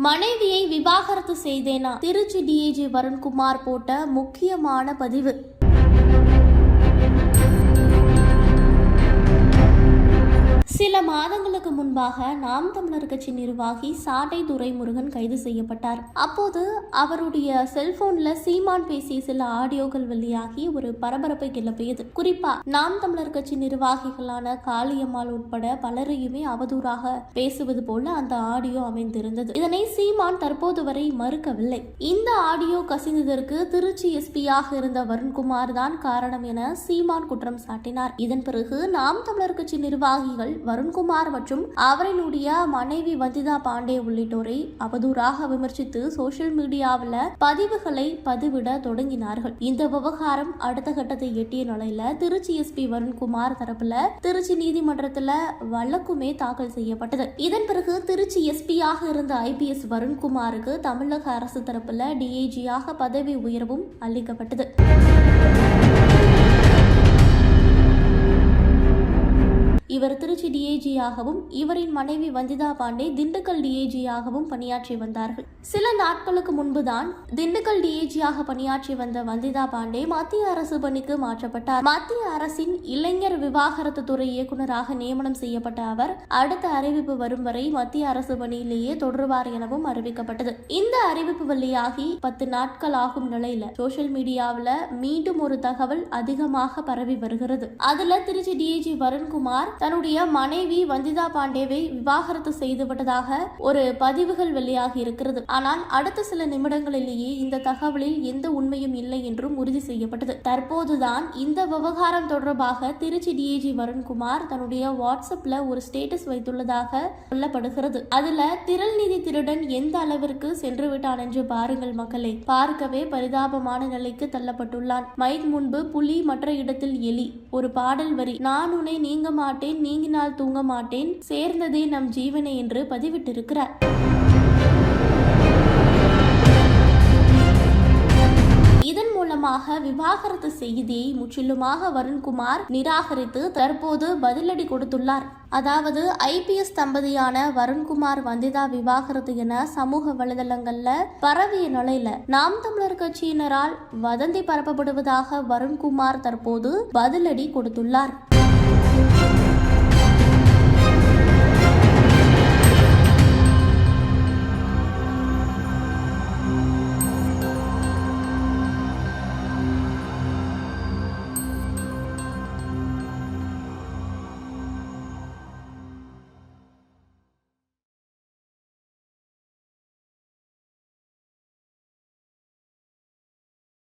மனைவியை விவாகரத்து செய்தேனா? திருச்சி டிஐஜி வருண்குமார் போட்ட முக்கியமான பதிவு. சில மாதங்களுக்கு முன்பாக நாம் தமிழர் கட்சி நிர்வாகி சாட்டை துரைமுருகன் கைது செய்யப்பட்டார். அப்போது அவருடைய செல்போன்ல சீமான் பேசிய சில ஆடியோக்கள் வெளியாகி ஒரு பரபரப்பை கிளப்பியது. குறிப்பா நாம் தமிழர் கட்சி நிர்வாகிகளான காளியம்மாள் உட்பட பலரையுமே அவதூறாக பேசுவது போல அந்த ஆடியோ அமைந்திருந்தது. இதனை சீமான் தற்போது வரை மறுக்கவில்லை. இந்த ஆடியோ கசிந்ததற்கு திருச்சி எஸ்பியாக இருந்த வருண்குமார் தான் காரணம் என சீமான் குற்றம் சாட்டினார். இதன் பிறகு நாம் தமிழர் கட்சி நிர்வாகிகள் வருண்குமார் மற்றும் அவரினுடைய மனைவி வந்திதா பாண்டே உள்ளிட்டோரை அவதூறாக விமர்சித்து சோசியல் மீடியாவில் பதிவுகளை பதிவிட தொடங்கினார்கள். இந்த விவகாரம் அடுத்த கட்டத்தை எட்டிய நிலையில திருச்சி எஸ்பி வருண்குமார் தரப்புல திருச்சி நீதிமன்றத்துல வழக்குமே தாக்கல் செய்யப்பட்டது. இதன் பிறகு திருச்சி எஸ்பியாக இருந்த IPS வருண்குமாருக்கு தமிழக அரசு தரப்புல டிஐஜியாக பதவி உயர்வும் அளிக்கப்பட்டது. இவர் திருச்சி டிஐஜியாகவும் இவரின் மனைவி வந்திதா பாண்டே திண்டுக்கல் டிஐஜியாகவும் பணியாற்றி வந்தார்கள். சில நாட்களுக்கு முன்புதான் திண்டுக்கல் டிஐஜியாக பணியாற்றி வந்த வந்திதா பாண்டே மத்திய அரசு பணிக்கு மாற்றப்பட்டார். மத்திய அரசின் இளைஞர் விவாகரத்து துறை இயக்குநராக நியமனம் செய்யப்பட்ட அவர் அடுத்த அறிவிப்பு வரும் வரை மத்திய அரசு பணியிலேயே தொடர்வார் எனவும் அறிவிக்கப்பட்டது. இந்த அறிவிப்பு வெளியாகி 10 நாட்கள் ஆகும் நிலையில சோசியல் மீடியாவில் மீண்டும் ஒரு தகவல் அதிகமாக பரவி வருகிறது. அதுல திருச்சி டிஐஜி வருண்குமார் தன்னுடைய மனைவி வந்திதா பாண்டேவை விவாகரத்து செய்துவிட்டதாக ஒரு பதிவுகள் வெளியாகி இருக்கிறது. ஆனால் அடுத்த சில நிமிடங்களிலேயே இந்த தகவலில் எந்த உண்மையும் இல்லை என்றும் உறுதி செய்யப்பட்டது. தற்போதுதான் இந்த விவகாரம் தொடர்பாக திருச்சி டிஐஜி வருண்குமார் தன்னுடைய வாட்ஸ்அப்ல ஒரு ஸ்டேட்டஸ் வைத்துள்ளதாக சொல்லப்படுகிறது. அதுல திரள் நிதி திருடன் எந்த அளவிற்கு சென்று விட்டான் என்று பாருங்கள் மக்களே. பார்க்கவே பரிதாபமான நிலைக்கு தள்ளப்பட்டுள்ளான். மைக் முன்பு புலி, மற்ற இடத்தில் எலி. ஒரு பாடல் வரி, நான் உன்னை நீங்க மாட்டேன், நீங்கினால் தூங்க மாட்டேன், சேர்ந்ததே நம் ஜீவனை என்று பதிவிட்டிருக்கிறார். இதன் மூலமாக விவாகரத்து செய்தியை முற்றிலுமாக வருண்குமார் நிராகரித்து தற்போது பதிலடி கொடுத்துள்ளார். அதாவது IPS தம்பதியான வருண்குமார் வந்திதா விவாகரத்து என சமூக வலைதளங்கள்ல பரவிய நிலையில நாம் தமிழர் கட்சியினரால் வதந்தி பரப்பப்படுவதாக வருண்குமார் தற்போது பதிலடி கொடுத்துள்ளார்.